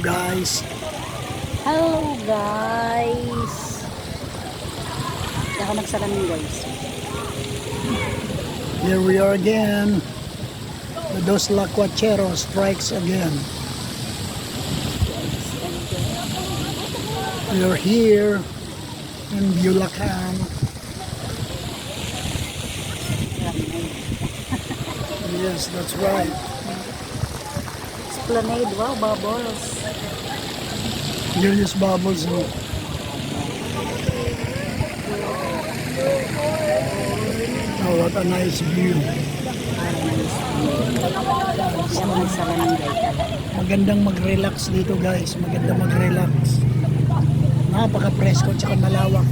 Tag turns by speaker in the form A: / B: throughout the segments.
A: guys.
B: Hello guys. Kaya ako nagsalamin guys.
A: Here we are again. The Dos Lacuacheros strikes again. We are here in Bulacan. Yes, that's right.
B: Esplanade, wow, bubbles.
A: Julius Bubbles. Oh, what a nice view.
B: Kaya ako nagsalamin guys.
A: Magandang mag-relax dito guys. Magandang mag-relax. Napaka-presko at saka malawak.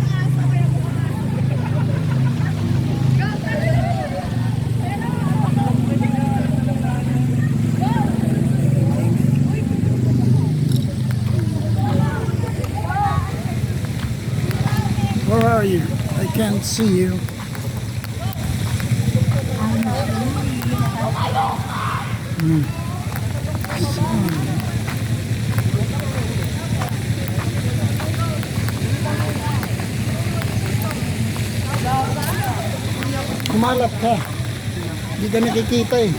A: Where are you? I can't see you. Kumalap ka. Hindi ka nakikita eh.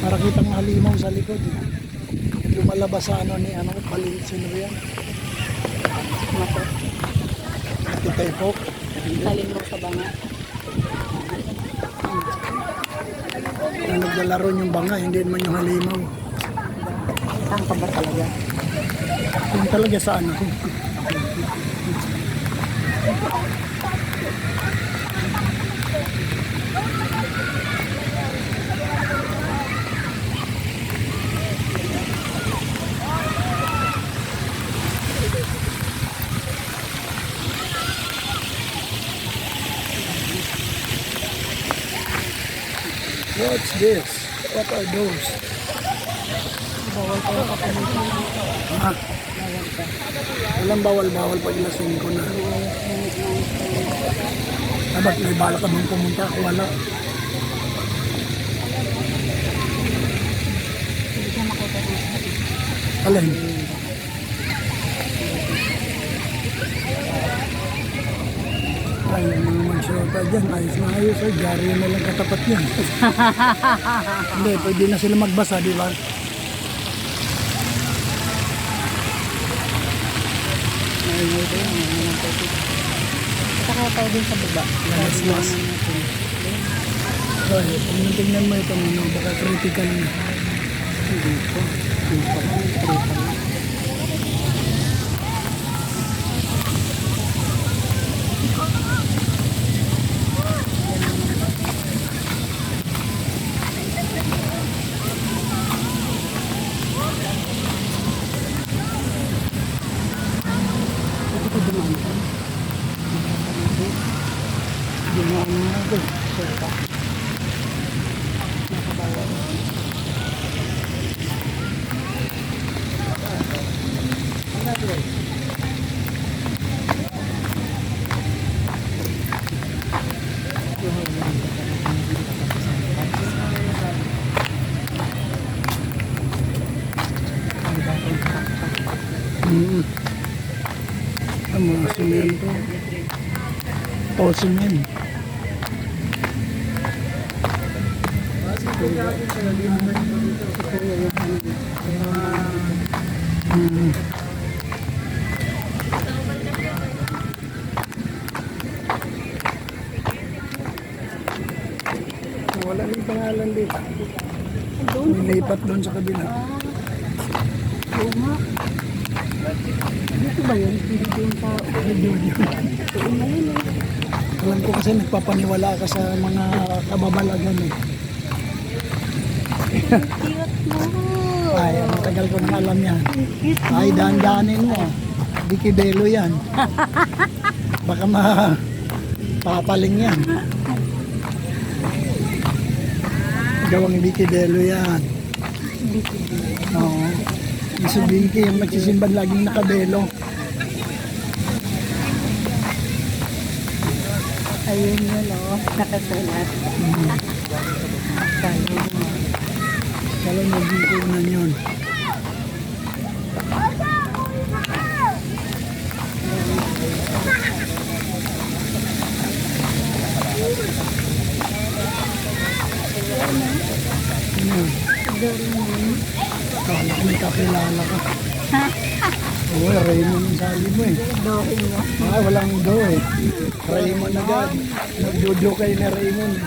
A: Para kitang halimaw sa likod. Lumalabas sa ano ni ano, palit sino yan? Kita po.
B: Talin mo sa banga.
A: Na naglalaro yung banga, hindi naman yung halimaw.
B: Saan ka ba talaga?
A: Yung talaga sa ano ko. What's this? What are those?
B: Bawal kayo kapalitin.
A: Ah, walang bawal-bawal pag ilasing ko na. Dapat may bala ka bang pumunta ako wala.
B: Hindi ka makuta dito.
A: Alin? Ay, mga mag-shota dyan. Ayos na ayos. Ay, gari na lang katapat yan. Hindi, pwede na sila magbasa, di ba?
B: May ito yung mga topic. Saka tayo din sa baba.
A: Mas. Ay, kung tingnan mo ito, ano, baka critical na.
B: Hindi ko. Hindi ko. Hindi ko.
A: Ginawa mo na ito. Ang mga simento. O, simento. Wala rin pangalan dito. Lipat doon sa kabila.
B: Oo nga. Dito ba yun? Hindi doon pa.
A: Doon yun.
B: Doon na yun eh.
A: Alam ko kasi nagpapaniwala ka sa mga kababalagan eh.
B: Cute mo.
A: Ay, ang tagal ko nang alam yan. Ay, daan-daanin mo. Vicky Belo yan. Baka papaling yan. Gawang Vicky Belo yan. Oo. Si Vicky, yung magsisimban laging nakabelo.
B: Ayun yun o. Nakasulat. Kalo mo.
A: Kala mo, Vicky na yun. Ano?
B: Doraemon.
A: Kala ko may kakilala ka. Oo, Raymond ang sabi mo eh.
B: Doraemon.
A: Ah, walang do eh. Raymond agad. Nagjojo kayo na Raymond.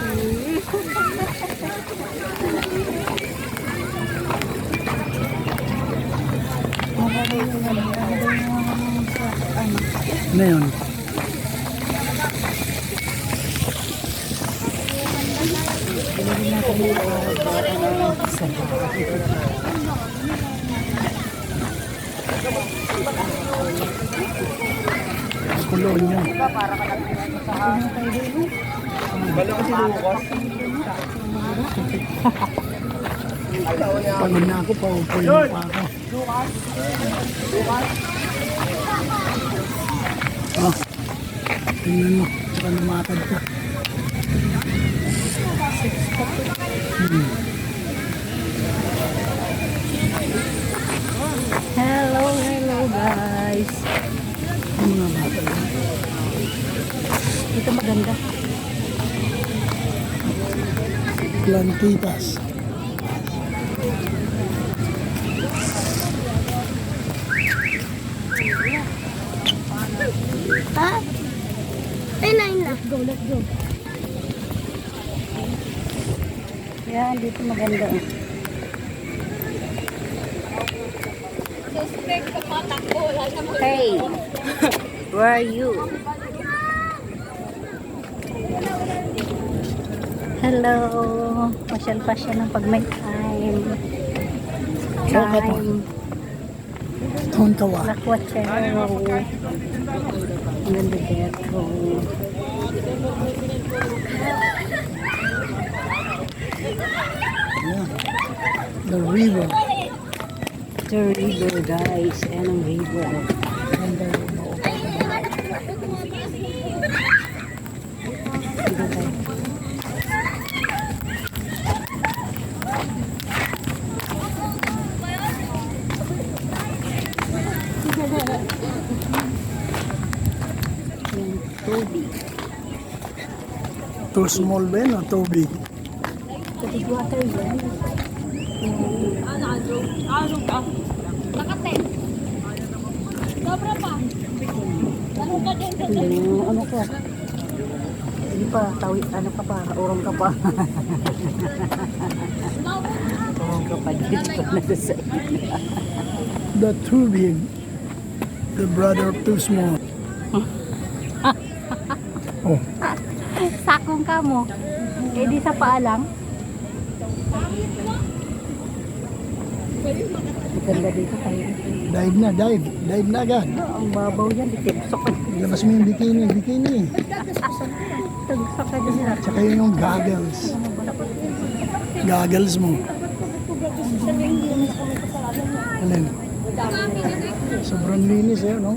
A: Ano yun? Kulon yun. Pagod na ako, paupuin pa ako. Ah, tingnan mo, saka namatad ka.
B: Hello, hello guys.
A: Ang mga bata.
B: Ito maganda.
A: Plantitas.
B: Ha? Let's go, let's go. Yan, dito maganda. Hey, where are you? Hello. Pasyal pa siya ng pag may time. Time.
A: Taon kawa.
B: Lakwachero. Ang ganda dito.
A: Yeah. The river.
B: The river guys. Ayan ang river.
A: Ganda yung
B: Dito tayo. Yung tubig.
A: Too small ba yun o too big?
B: Tubig water yan. Yung ano ko. Hindi pa, tawid, ano ka pa, urong ka pa. Urong ka pa dito na sa
A: The too big. The brother of too small. Oh,
B: sakong ka mo. Eh di sa paa lang. Maganda dito tayo.
A: dive na, dive. Dive na agad.
B: Ang babaw yan, ditipsok ka.
A: Ilabas mo yung bikini, bikini.
B: Tugsak ka din sila.
A: Tsaka yun yung goggles. Goggles mo. Alin? Sobrang linis eh, no?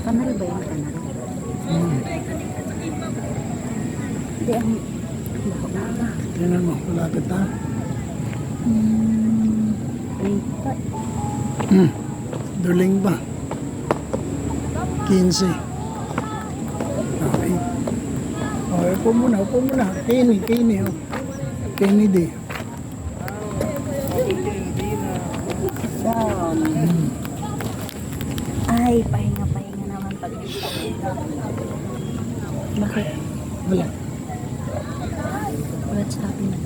B: Kanal ba yung kanal?
A: Hmm.
B: Hindi, ang...
A: Tingnan mo, malapit na. Hmm. Duling ba? 15. Okay. Okay, upo muna, upo muna. Kenny, Kenny, oh. Kennedy.
B: Down.
A: Hmm.
B: Ay, pahinga naman pag bakit?
A: Wala.
B: What's happening?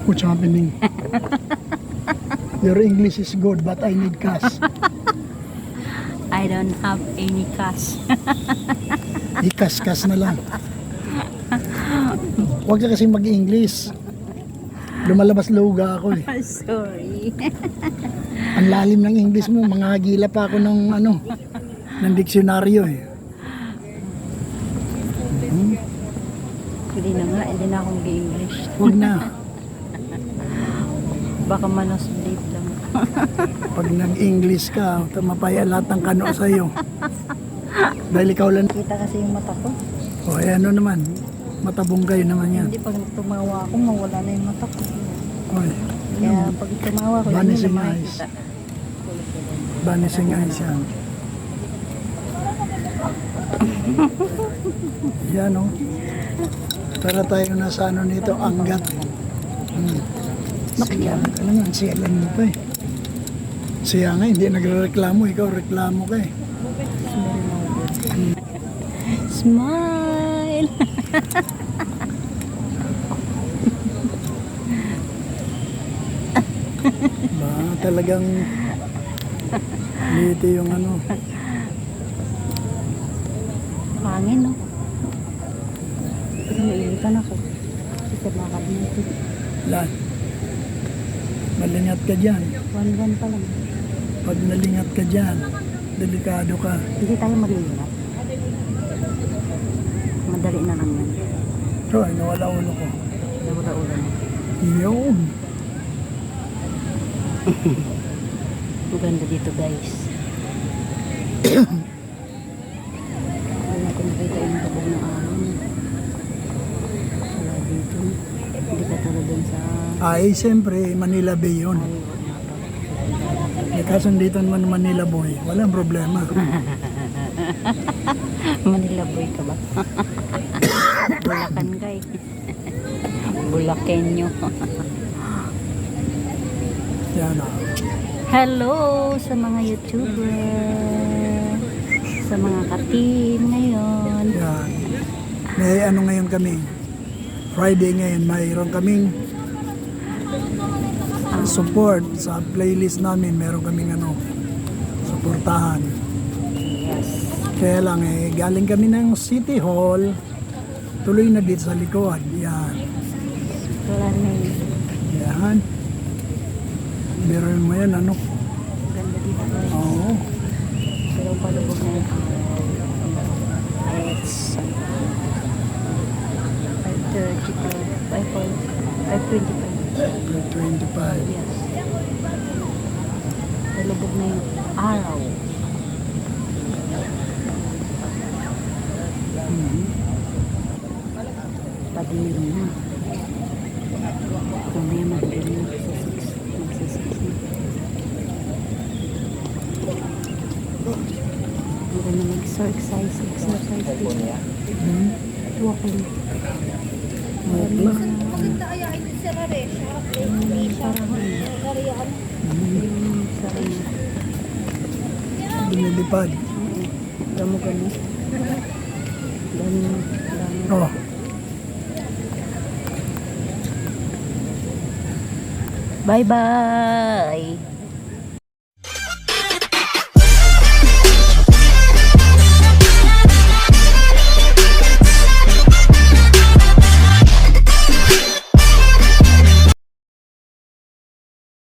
A: What's happening? Your English is good, but I need cash.
B: I don't have any cash.
A: Ikas-kas na lang. Huwag ka kasi mag-English. Lumalabas luga ako eh.
B: Sorry.
A: Ang lalim ng English mo, mga hagila pa ako ng ano, ng diksyonaryo eh. Hmm?
B: Hindi na nga, hindi na ako mag-English.
A: Huwag na.
B: Baka manosbleed lang.
A: Pag nag-English ka, mapaya lahat ng kano sa'yo. Dahil ikaw lang.
B: Kita kasi yung mata ko.
A: O ano naman, matabong kayo naman yan.
B: Hindi pag tumawa ako, mawala na yung mata ko.
A: Oy,
B: Kaya pag tumawa ko, yun
A: Vanishing
B: na
A: eyes.
B: makikita.
A: Vanishing eyes yan. Yan o. Para tayo nasa ano nito, anggat. Siya ka naman, siyalan mo pa eh. Siya nga, hindi nagre-reklamo, ikaw reklamo ka eh.
B: Smile!
A: Ba, talagang liti yung ano.
B: Hangin, no? Umiilitan ako. Sa lakad natin.
A: Lan, malingat ka dyan.
B: 1-1 pa lang.
A: Pag nalingat ka dyan, delikado ka.
B: Hindi tayo maglilingat. Madali na lang yan.
A: So, ay, nawala ulo ko.
B: Nawala ulan.
A: Yun.
B: Maganda dito, guys. Hindi natin nakita yung kabog ng araw. Wala dito. Hindi ka talaga dun sa...
A: Ay, siyempre, Manila Bay yun. Eh, kaso dito naman Manila Boy, walang problema.
B: Manila boy ka ba? Bulacan kay. Bulakenyo.
A: Yan o.
B: Hello sa mga YouTuber. Sa mga ka-team ngayon.
A: Yan. May ano ngayon kami. Friday ngayon, mayroon kaming support sa playlist namin. Meron kaming ano, suportahan.
B: Yes.
A: Kaya lang eh, galing kami ng City Hall. Tuloy na dito sa likod. Yan.
B: Wala na yun.
A: Yan. Meron mo yan, ano?
B: Ganda dito guys.
A: Oo.
B: Pero palubog na yung araw. It's 5:30 to 5:25.
A: 25.
B: Yes. Palubog na yung araw. Padilim na. Mamaya madilim na sa 6. Magsa 6 na. Hindi na mag-exercise dito.
A: Hmm?
B: Walking.
A: Wala.
C: Maganda kaya ito si Rare.
A: Lumilipad.
B: Damo-damo. Damo.
A: Oh.
B: Bye-bye!